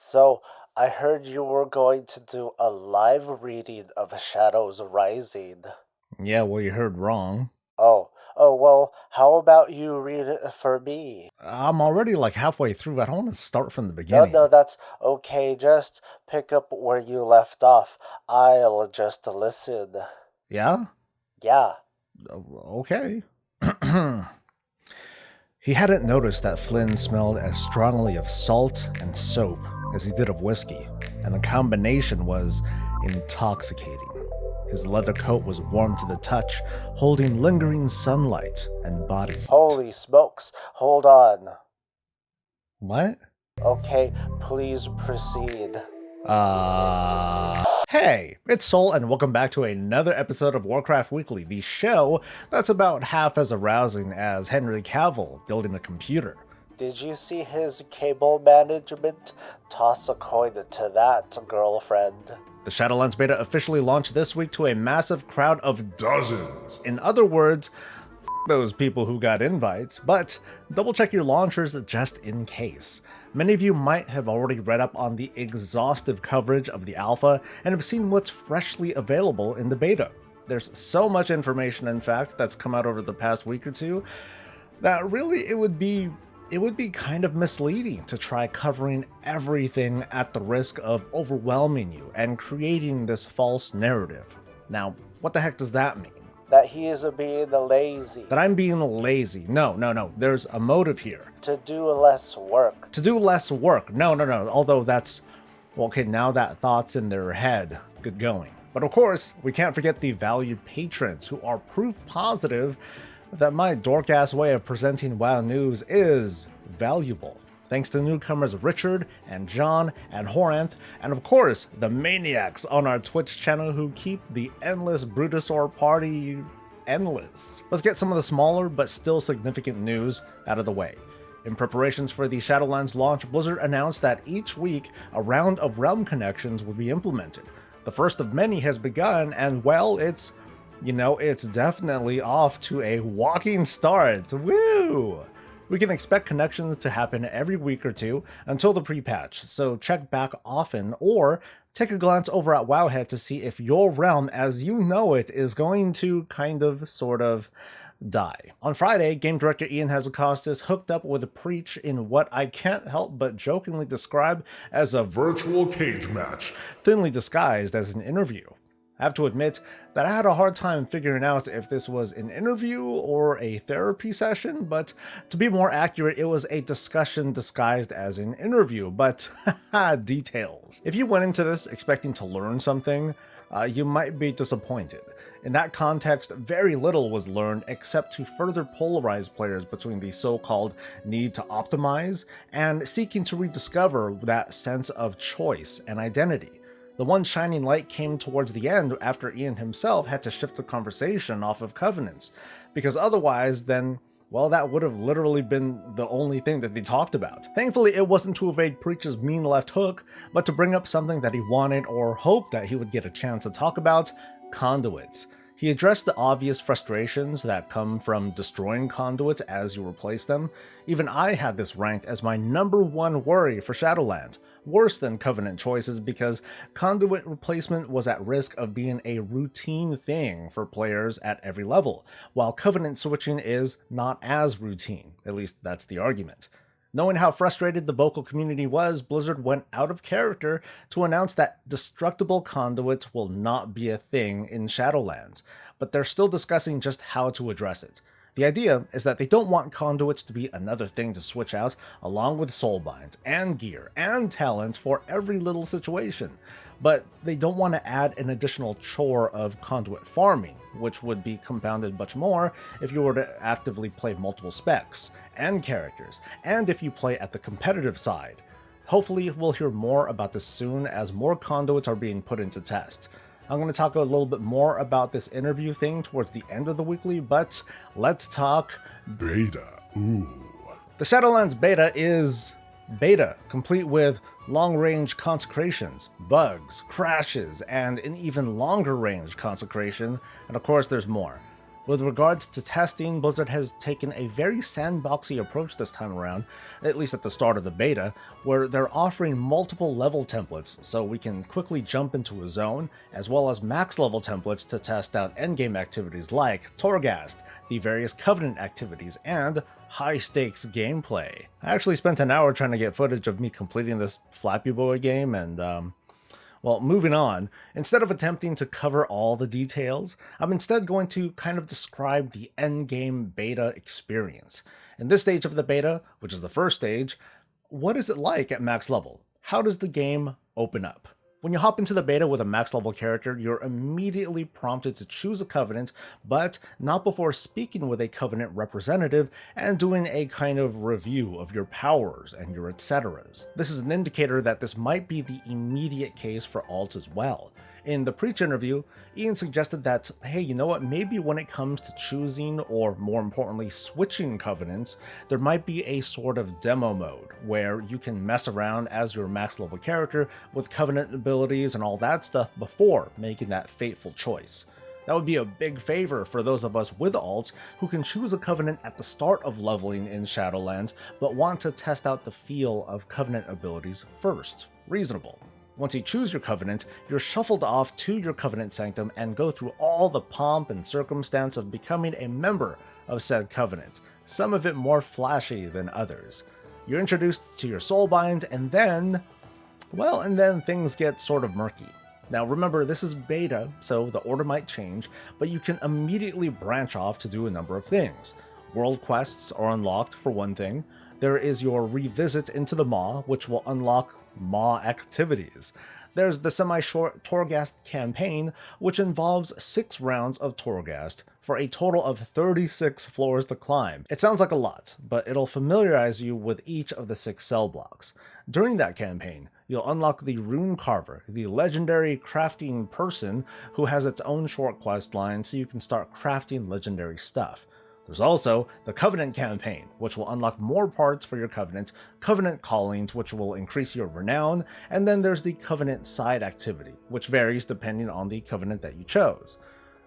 So, I heard you were going to do a live reading of Shadows Rising. Yeah, well, you heard wrong. Well, how about you read it for me? I'm already like halfway through. I don't want to start from the No, beginning. that's okay. Just pick up where you left off. I'll just listen. Yeah? Yeah. Okay. He hadn't noticed that Flynn smelled as strongly of salt and soap as he did of whiskey, and the combination was intoxicating. His leather coat was warm to the touch, holding lingering sunlight and body heat. Holy smokes. Hold on. What? Okay, please proceed. Hey, it's Soul, and welcome back to another episode of Warcraft Weekly, the show that's about half as arousing as Henry Cavill building a computer. Did you see his cable management? Toss a coin to that, girlfriend. The Shadowlands Beta officially launched this week to a massive crowd of dozens. In other words, those people who got invites, but double check your launchers just in case. Many of you might have already read up on the exhaustive coverage of the alpha and have seen what's freshly available in the beta. There's so much information, in fact, that's come out over the past week or two, that really it would be kind of misleading to try covering everything at the risk of overwhelming you and creating this false narrative. Now, what the heck does that mean? That he is being lazy. That I'm being lazy. No. There's a motive here. To do less work. To do less work. No. Although that's... well, okay, now that thought's in their head. Good going. But of course, we can't forget the valued patrons who are proof positive that my dork-ass way of presenting WoW news is valuable. Thanks to newcomers Richard and John and Horanth, and of course, the maniacs on our Twitch channel who keep the endless Brutosaur party endless. Let's get some of the smaller but still significant news out of the way. In preparations for the Shadowlands launch, Blizzard announced that each week a round of realm connections would be implemented. The first of many has begun, and well, it's definitely off to a walking start. Woo! We can expect connections to happen every week or two until the pre-patch, so check back often or take a glance over at Wowhead to see if your realm as you know it is going to sort of die. On Friday, game director Ian Hazzikostas hooked up with Preach in what I can't help but jokingly describe as a virtual cage match, thinly disguised as an interview. I have to admit that I had a hard time figuring out if this was an interview or a therapy session, but to be more accurate, it was a discussion disguised as an interview, but details. If you went into this expecting to learn something, you might be disappointed. In that context, very little was learned except to further polarize players between the so-called need to optimize and seeking to rediscover that sense of choice and identity. The one shining light came towards the end after Ian himself had to shift the conversation off of covenants, because otherwise then, well, that would have literally been the only thing that they talked about. Thankfully, it wasn't to evade Preach's mean left hook, but to bring up something that he wanted or hoped that he would get a chance to talk about: conduits. He addressed the obvious frustrations that come from destroying conduits as you replace them. Even I had this ranked as my number one worry for Shadowlands, worse than Covenant choices, because conduit replacement was at risk of being a routine thing for players at every level, while Covenant switching is not as routine, at least that's the argument. Knowing how frustrated the vocal community was, Blizzard went out of character to announce that destructible conduits will not be a thing in Shadowlands, but they're still discussing just how to address it. The idea is that they don't want conduits to be another thing to switch out along with soulbinds and gear and talent for every little situation, but they don't want to add an additional chore of conduit farming, which would be compounded much more if you were to actively play multiple specs and characters, and if you play at the competitive side. Hopefully we'll hear more about this soon as more conduits are being put into test. I'm going to talk a little bit more about this interview thing towards the end of the weekly, but let's talk beta. Ooh. The Shadowlands beta is beta, complete with long-range consecrations, bugs, crashes, and an even longer range consecration, and of course there's more. With regards to testing, Blizzard has taken a very sandboxy approach this time around, at least at the start of the beta, where they're offering multiple level templates so we can quickly jump into a zone, as well as max level templates to test out endgame activities like Torghast, the various Covenant activities, and high-stakes gameplay. I actually spent an hour trying to get footage of me completing this Flappy Boy game, and well, moving on, instead of attempting to cover all the details, I'm instead going to kind of describe the endgame beta experience. In this stage of the beta, which is the first stage, what is it like at max level? How does the game open up? When you hop into the beta with a max level character, you're immediately prompted to choose a Covenant, but not before speaking with a Covenant representative and doing a kind of review of your powers and your etceteras. This is an indicator that this might be the immediate case for alts as well. In the Preach interview, Ian suggested that, hey, you know what, maybe when it comes to choosing, or more importantly, switching Covenants, there might be a sort of demo mode where you can mess around as your max level character with Covenant abilities and all that stuff before making that fateful choice. That would be a big favor for those of us with alts who can choose a Covenant at the start of leveling in Shadowlands, but want to test out the feel of Covenant abilities first. Reasonable. Once you choose your Covenant, you're shuffled off to your Covenant Sanctum and go through all the pomp and circumstance of becoming a member of said Covenant, some of it more flashy than others. You're introduced to your soulbinds, and then things get sort of murky. Now remember, this is beta, so the order might change, but you can immediately branch off to do a number of things. World quests are unlocked, for one thing. There is your revisit into the Maw, which will unlock Maw activities. There's the semi-short Torghast campaign, which involves 6 rounds of Torghast for a total of 36 floors to climb. It sounds like a lot, but it'll familiarize you with each of the 6 cell blocks. During that campaign, you'll unlock the Rune Carver, the legendary crafting person who has its own short quest line so you can start crafting legendary stuff. There's also the Covenant campaign, which will unlock more parts for your Covenant, Covenant callings, which will increase your renown, and then there's the Covenant side activity, which varies depending on the Covenant that you chose.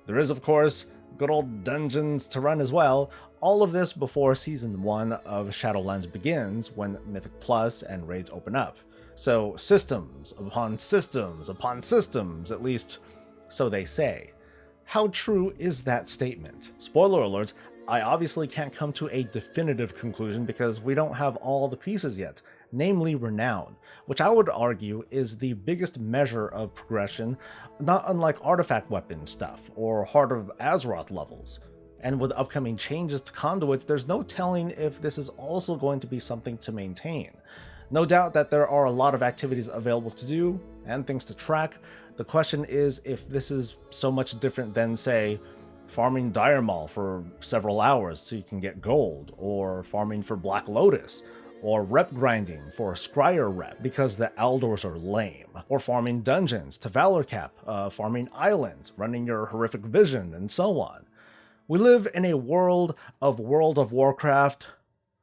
There is, of course, good old dungeons to run as well, all of this before Season 1 of Shadowlands begins, when Mythic Plus and raids open up. So systems upon systems upon systems, at least so they say. How true is that statement? Spoiler alert, I obviously can't come to a definitive conclusion because we don't have all the pieces yet, namely Renown, which I would argue is the biggest measure of progression, not unlike artifact weapon stuff or Heart of Azeroth levels. And with upcoming changes to conduits, there's no telling if this is also going to be something to maintain. No doubt that there are a lot of activities available to do and things to track. The question is if this is so much different than, say, farming Dire Maul for several hours so you can get gold, or farming for Black Lotus, or rep grinding for Scryer rep because the Aldors are lame, or farming dungeons to Valor Cap, farming islands, running your horrific vision, and so on. We live in a world of Warcraft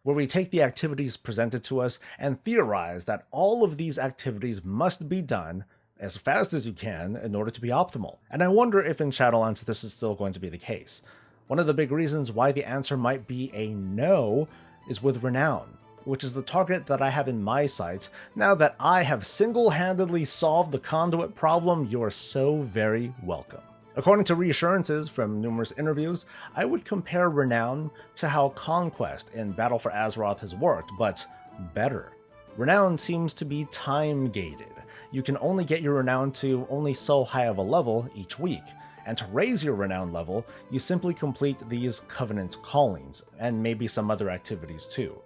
where we take the activities presented to us and theorize that all of these activities must be done as fast as you can in order to be optimal. And I wonder if in Shadowlands this is still going to be the case. One of the big reasons why the answer might be a no is with Renown, which is the target that I have in my sights now that I have single-handedly solved the conduit problem. You are so very welcome. According to reassurances from numerous interviews, I would compare Renown to how Conquest in Battle for Azeroth has worked, but better. Renown seems to be time-gated. You can only get your Renown to only so high of a level each week, and to raise your Renown level, you simply complete these Covenant callings, and maybe some other activities too.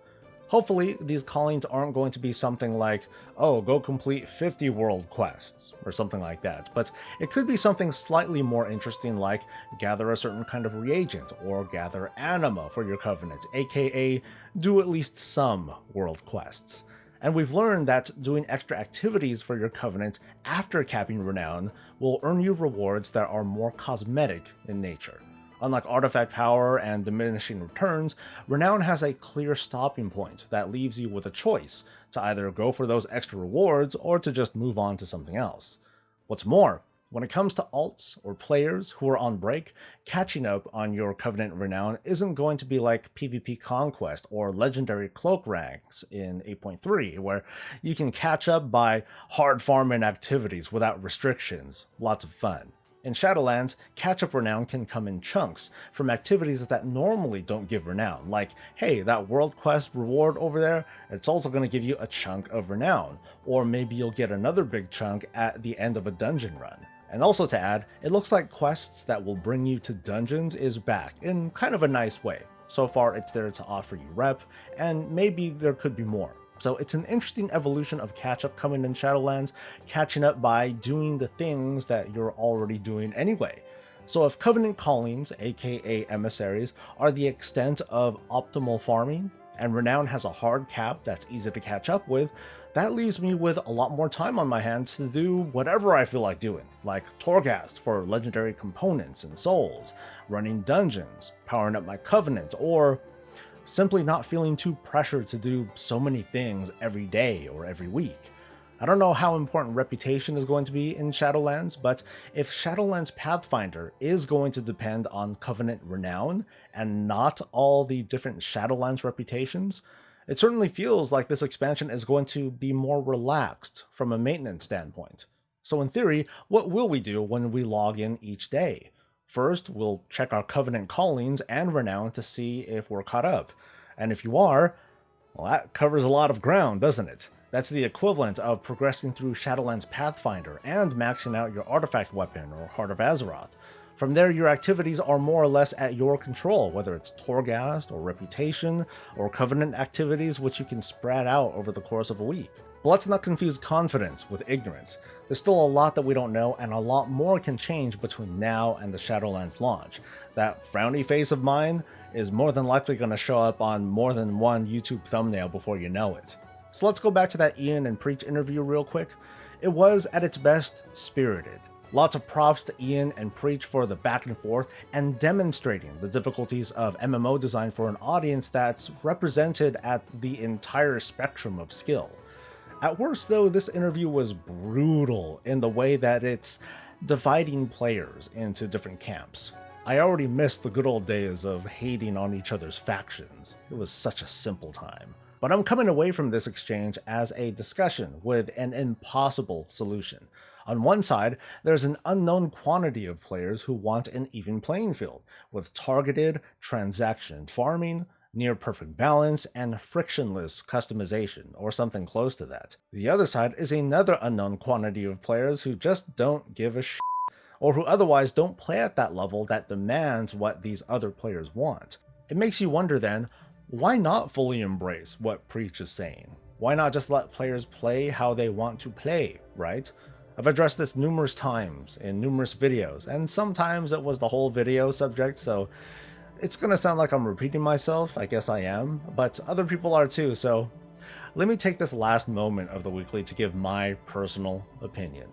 Hopefully, these callings aren't going to be something like, oh, go complete 50 world quests, or something like that, but it could be something slightly more interesting like gather a certain kind of reagent, or gather anima for your Covenant, aka do at least some world quests. And we've learned that doing extra activities for your Covenant after capping Renown will earn you rewards that are more cosmetic in nature. Unlike artifact power and diminishing returns, Renown has a clear stopping point that leaves you with a choice to either go for those extra rewards or to just move on to something else. What's more, When it comes to alts or players who are on break, catching up on your Covenant Renown isn't going to be like PvP Conquest or Legendary Cloak ranks in 8.3, where you can catch up by hard farming activities without restrictions. Lots of fun. In Shadowlands, catch-up renown can come in chunks from activities that normally don't give renown, like, hey, that world quest reward over there, it's also going to give you a chunk of renown, or maybe you'll get another big chunk at the end of a dungeon run. And also to add, it looks like quests that will bring you to dungeons is back in kind of a nice way. So far it's there to offer you rep, and maybe there could be more. So it's an interesting evolution of catch-up coming in Shadowlands, catching up by doing the things that you're already doing anyway. So if Covenant Callings, aka Emissaries, are the extent of optimal farming, and Renown has a hard cap that's easy to catch up with, that leaves me with a lot more time on my hands to do whatever I feel like doing, like Torghast for legendary components and souls, running dungeons, powering up my Covenant, or simply not feeling too pressured to do so many things every day or every week. I don't know how important reputation is going to be in Shadowlands, but if Shadowlands Pathfinder is going to depend on Covenant Renown and not all the different Shadowlands reputations, it certainly feels like this expansion is going to be more relaxed from a maintenance standpoint. So in theory, what will we do when we log in each day? First, we'll check our Covenant Callings and Renown to see if we're caught up. And if you are, well, that covers a lot of ground, doesn't it? That's the equivalent of progressing through Shadowlands Pathfinder and maxing out your artifact weapon or Heart of Azeroth. From there, your activities are more or less at your control, whether it's Torghast or Reputation or Covenant activities which you can spread out over the course of a week. But let's not confuse confidence with ignorance. There's still a lot that we don't know, and a lot more can change between now and the Shadowlands launch. That frowny face of mine is more than likely going to show up on more than one YouTube thumbnail before you know it. So let's go back to that Ian and Preach interview real quick. It was, at its best, spirited. Lots of props to Ian and Preach for the back and forth and demonstrating the difficulties of MMO design for an audience that's represented at the entire spectrum of skill. At worst, though, this interview was brutal in the way that it's dividing players into different camps. I already missed the good old days of hating on each other's factions. It was such a simple time. But I'm coming away from this exchange as a discussion with an impossible solution. On one side, there's an unknown quantity of players who want an even playing field, with targeted, transaction farming, near-perfect balance, and frictionless customization, or something close to that. The other side is another unknown quantity of players who just don't give a shit, or who otherwise don't play at that level that demands what these other players want. It makes you wonder then, why not fully embrace what Preach is saying? Why not just let players play how they want to play, right? I've addressed this numerous times in numerous videos, and sometimes it was the whole video subject, so it's gonna sound like I'm repeating myself, I guess I am, but other people are too, so let me take this last moment of the weekly to give my personal opinion.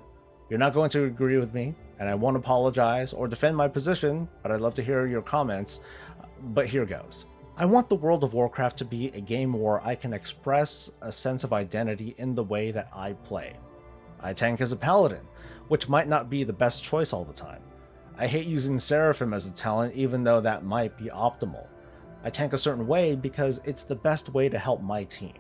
You're not going to agree with me, and I won't apologize or defend my position, but I'd love to hear your comments, but here goes. I want the World of Warcraft to be a game where I can express a sense of identity in the way that I play. I tank as a paladin, which might not be the best choice all the time. I hate using Seraphim as a talent even though that might be optimal. I tank a certain way because it's the best way to help my team.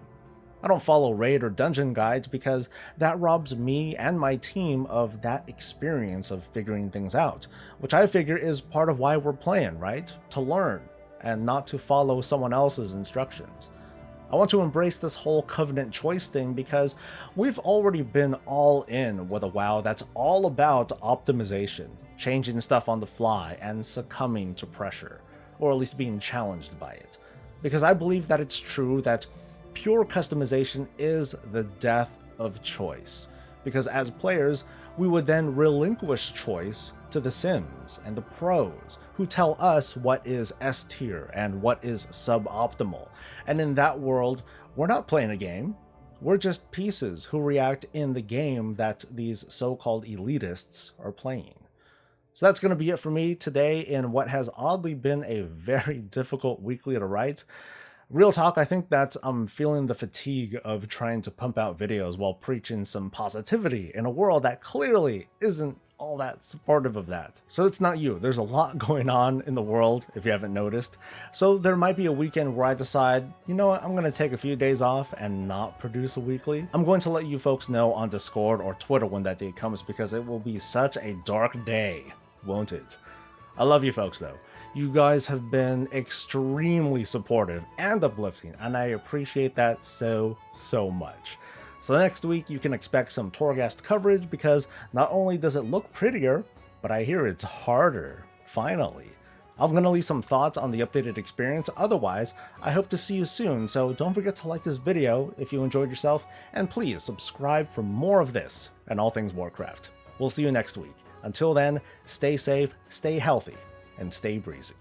I don't follow raid or dungeon guides because that robs me and my team of that experience of figuring things out, which I figure is part of why we're playing, right? To learn, and not to follow someone else's instructions. I want to embrace this whole Covenant choice thing because we've already been all in with a WoW that's all about optimization, changing stuff on the fly, and succumbing to pressure, or at least being challenged by it. Because I believe that it's true that pure customization is the death of choice. Because as players, we would then relinquish choice to the Sims and the pros, who tell us what is S tier and what is suboptimal. And in that world, we're not playing a game. We're just pieces who react in the game that these so-called elitists are playing. So that's going to be it for me today in what has oddly been a very difficult weekly to write. Real talk, I think that I'm feeling the fatigue of trying to pump out videos while preaching some positivity in a world that clearly isn't all that supportive of that. So it's not you. There's a lot going on in the world, if you haven't noticed. So there might be a weekend where I decide, you know what, I'm going to take a few days off and not produce a weekly. I'm going to let you folks know on Discord or Twitter when that day comes, because it will be such a dark day, won't it? I love you folks though. You guys have been extremely supportive and uplifting, and I appreciate that so much. So next week you can expect some Torghast coverage, because not only does it look prettier, but I hear it's harder, finally. I'm going to leave some thoughts on the updated experience. Otherwise, I hope to see you soon, so don't forget to like this video if you enjoyed yourself, and please subscribe for more of this and all things Warcraft. We'll see you next week. Until then, stay safe, stay healthy, and stay breezy.